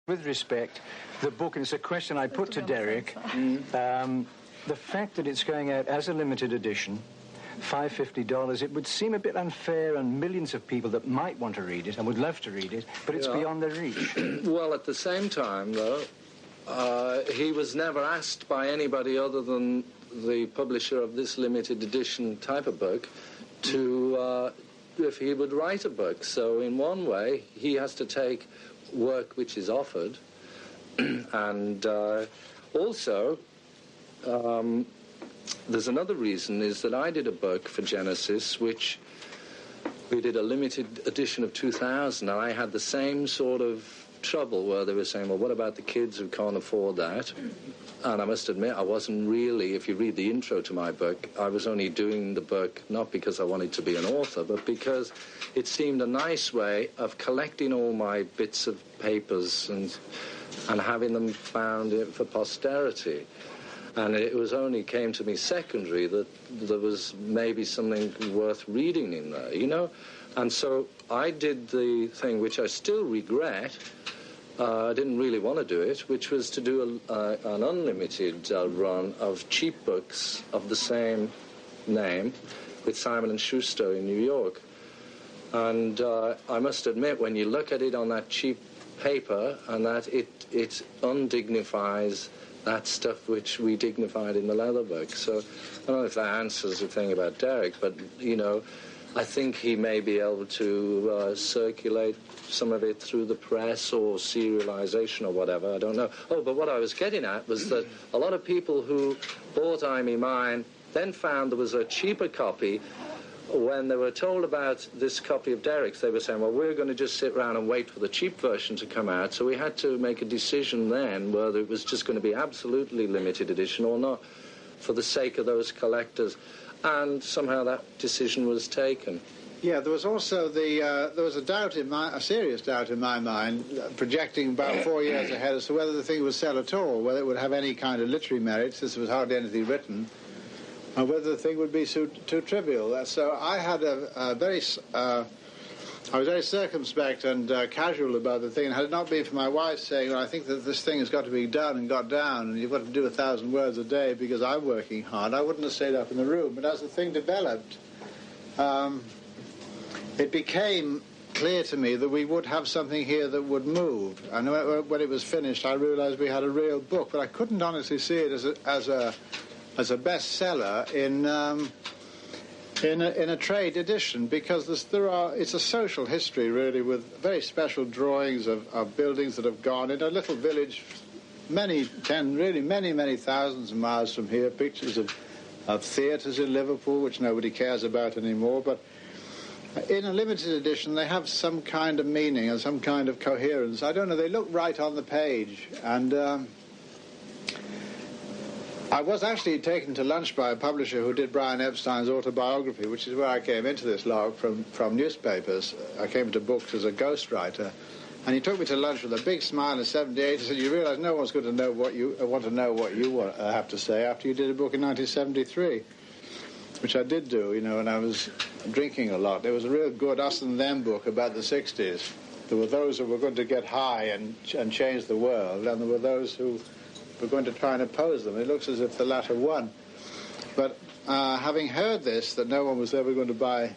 With respect, the book, and it's a question I put to Derek, the fact that it's going out as a limited edition, $550, it would seem a bit unfair on millions of people that might want to read it and would love to read it, but it's beyond their reach. Well, at the same time, though, he was never asked by anybody other than the publisher of this limited edition type of book to if he would write a book. So in one way, he has to take work which is offered, and also there's another reason, is that I did a book for Genesis which we did a limited edition of 2000, and I had the same sort of trouble where they were saying, well, what about the kids who can't afford that? And I must admit, I wasn't really, if you read the intro to my book, I was only doing the book not because I wanted to be an author, but because it seemed a nice way of collecting all my bits of papers and having them found for posterity. And it was only came to me secondary that there was maybe something worth reading in there, you know? And so I did the thing which I still regret. I didn't really want to do it, which was to do an unlimited run of cheap books of the same name with Simon & Schuster in New York. And I must admit, when you look at it on that cheap paper, and that it undignifies that stuff which we dignified in the leather book. So I don't know if that answers the thing about Derek, but, you know, I think he may be able to circulate some of it through the press or serialization or whatever, I don't know. Oh, but what I was getting at was that a lot of people who bought I'm Mine then found there was a cheaper copy. When they were told about this copy of Derek's, they were saying, well, we're going to just sit around and wait for the cheap version to come out. So we had to make a decision then whether it was just going to be absolutely limited edition or not, for the sake of those collectors. And somehow that decision was taken. Yeah, there was also there was a serious doubt in my mind, projecting about 4 years ahead as to whether the thing would sell at all, whether it would have any kind of literary merit, since there was hardly anything written, and whether the thing would be too trivial. So I had I was very circumspect and casual about the thing, and had it not been for my wife saying, well, I think that this thing has got to be done and got down, and you've got to do 1,000 words a day because I'm working hard, I wouldn't have stayed up in the room. But as the thing developed, it became clear to me that we would have something here that would move. And when it was finished, I realized we had a real book, but I couldn't honestly see it as a bestseller in a trade edition, because it's a social history, really, with very special drawings of buildings that have gone in a little village, many thousands of miles from here, pictures of theatres in Liverpool, which nobody cares about anymore, but in a limited edition, they have some kind of meaning and some kind of coherence. I don't know, they look right on the page. And I was actually taken to lunch by a publisher who did Brian Epstein's autobiography, which is where I came into this lot from newspapers. I came to books as a ghostwriter. And he took me to lunch with a big smile in 78. He said, you realise no one's going to know what you have to say after you did a book in 1973. Which I did do, you know, and I was drinking a lot. There was a real good us and them book about the 60s. There were those who were going to get high and change the world, and there were those who were going to try and oppose them. It looks as if the latter won. But having heard this, that no one was ever going to buy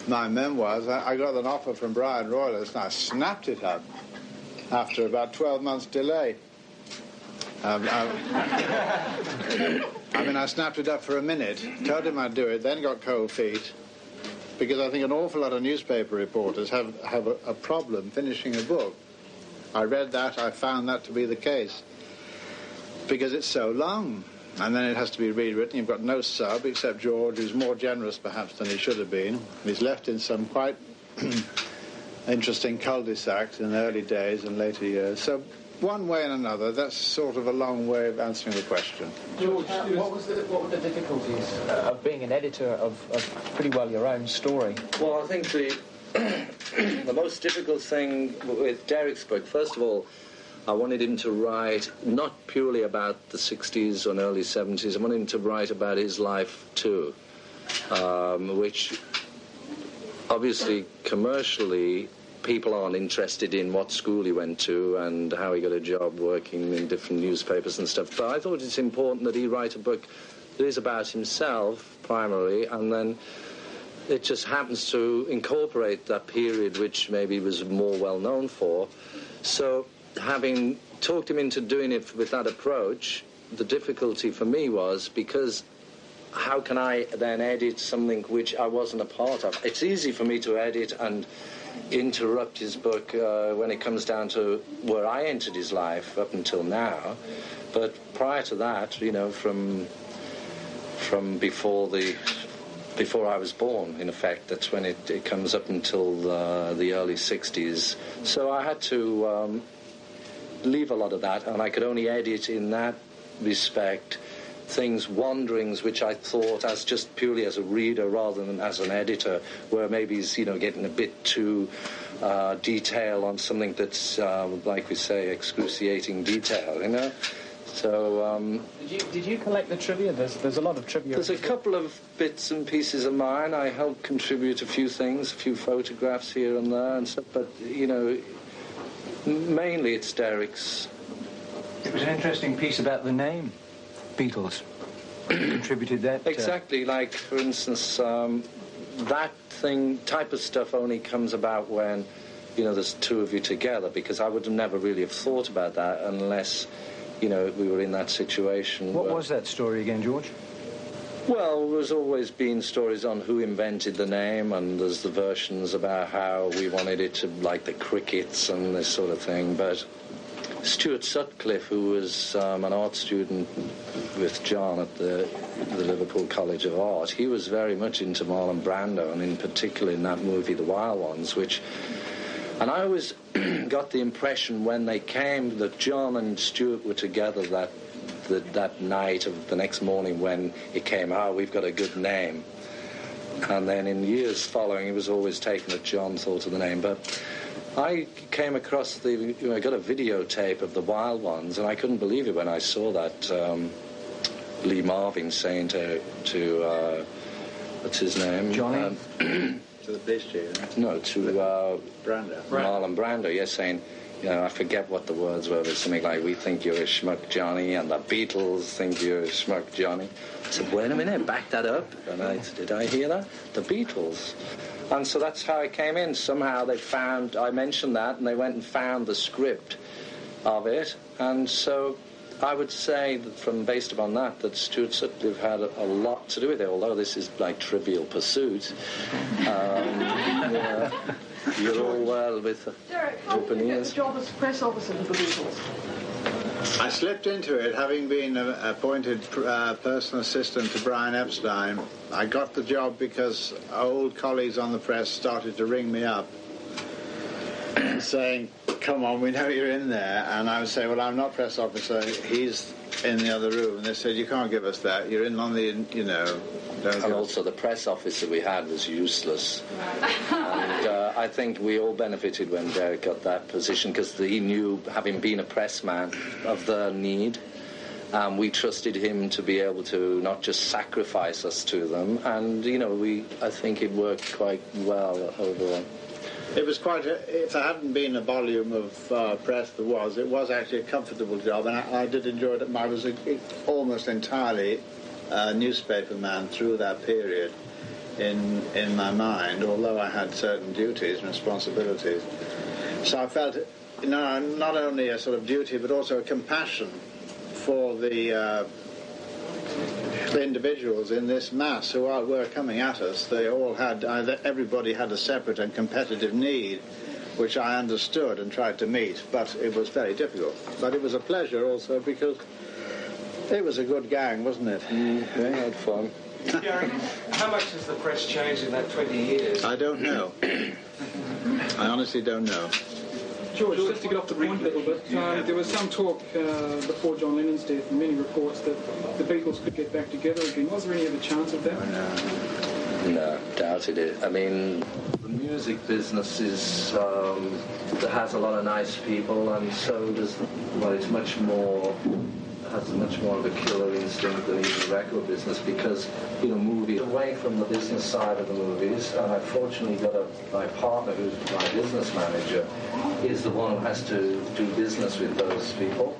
my memoirs, I got an offer from Brian Roylance, and I snapped it up after about 12 months' delay. I snapped it up for a minute, told him I'd do it, then got cold feet, because I think an awful lot of newspaper reporters have a problem finishing a book. I read that, I found that to be the case, because it's so long, and then it has to be rewritten. You've got no sub, except George, who's more generous perhaps than he should have been. He's left in some quite interesting cul-de-sacs in the early days and later years. So one way and another, that's sort of a long way of answering the question. George, what were the difficulties of being an editor of pretty well your own story? Well, I think the most difficult thing with Derek's book, first of all, I wanted him to write not purely about the 60s and early 70s, I wanted him to write about his life too, which obviously commercially people aren't interested in what school he went to and how he got a job working in different newspapers and stuff. But I thought it's important that he write a book that is about himself, primarily, and then it just happens to incorporate that period which maybe he was more well known for. So having talked him into doing it with that approach, the difficulty for me was because how can I then edit something which I wasn't a part of? It's easy for me to edit and interrupt his book when it comes down to where I entered his life up until now. But prior to that, you know, from before I was born, in effect, that's when it comes up until the early 60s. So I had to leave a lot of that, and I could only edit in that respect wanderings which I thought, as just purely as a reader rather than as an editor, where maybe he's, you know, getting a bit too detail on something that's, like we say, excruciating detail, you know. So did you collect the trivia? There's a lot of trivia. There's a couple of bits and pieces of mine. I helped contribute a few things, a few photographs here and there and stuff, but, you know, mainly it's Derek's. It was an interesting piece about the name Beatles. Contributed that. Exactly, like, for instance, that type of stuff only comes about when, you know, there's two of you together, because I would have never really have thought about that unless, you know, we were in that situation. What was that story again, George? Well, there's always been stories on who invented the name, and there's the versions about how we wanted it to, like the crickets and this sort of thing, but Stuart Sutcliffe, who was an art student with John at the Liverpool College of Art, he was very much into Marlon Brando, and in particular in that movie, The Wild Ones, and I always got the impression when they came that John and Stuart were together that night of the next morning when it came, we've got a good name. And then in years following, it was always taken that John thought of the name, but I came across I got a videotape of The Wild Ones, and I couldn't believe it when I saw that Lee Marvin saying to what's his name? Johnny? To the police chief? No, to Brando. Marlon Brando, yes, saying, you know, I forget what the words were, but something like, we think you're a schmuck Johnny, and the Beatles think you're a schmuck Johnny. I said, wait a minute, back that up. And I said, did I hear that? The Beatles. And so that's how I came in. Somehow I mentioned that, and they went and found the script of it. And so I would say that based upon that Stuart Sutcliffe had a lot to do with it, although this is like Trivial Pursuit. You're all well with Derek, how did you get the job as press officer for the Beatles? I slipped into it, having been appointed personal assistant to Brian Epstein. I got the job because old colleagues on the press started to ring me up saying, come on, we know you're in there. And I would say, well, I'm not press officer, he's in the other room. And they said, you can't give us that, you're in on the, you know. And also the press officer we had was useless. And I think we all benefited when Derek got that position, because he knew, having been a pressman, of the need. We trusted him to be able to not just sacrifice us to them. And, you know, I think it worked quite well overall. It was quite if there hadn't been a volume of press it was actually a comfortable job, and I did enjoy it. I was almost entirely a newspaper man through that period in my mind, although I had certain duties and responsibilities. So I felt, not only a sort of duty, but also a compassion for the individuals in this mass who were coming at us. They all had, everybody had a separate and competitive need, which I understood and tried to meet, but it was very difficult. But it was a pleasure also, because it was a good gang, wasn't it? Yeah, I had fun. Gary, how much has the press changed in that 20 years? I don't know. I honestly don't know. George, just to get off the point a little bit, there was some talk before John Lennon's death, and many reports that the Beatles could get back together again. Was there any other chance of that? No, doubted it. I mean, the music business has a lot of nice people, and so does, it's much more has much more of a killer instinct than even the record business because, movies away from the business side of the movies, and I've fortunately got my partner who's my business manager is the one who has to do business with those people.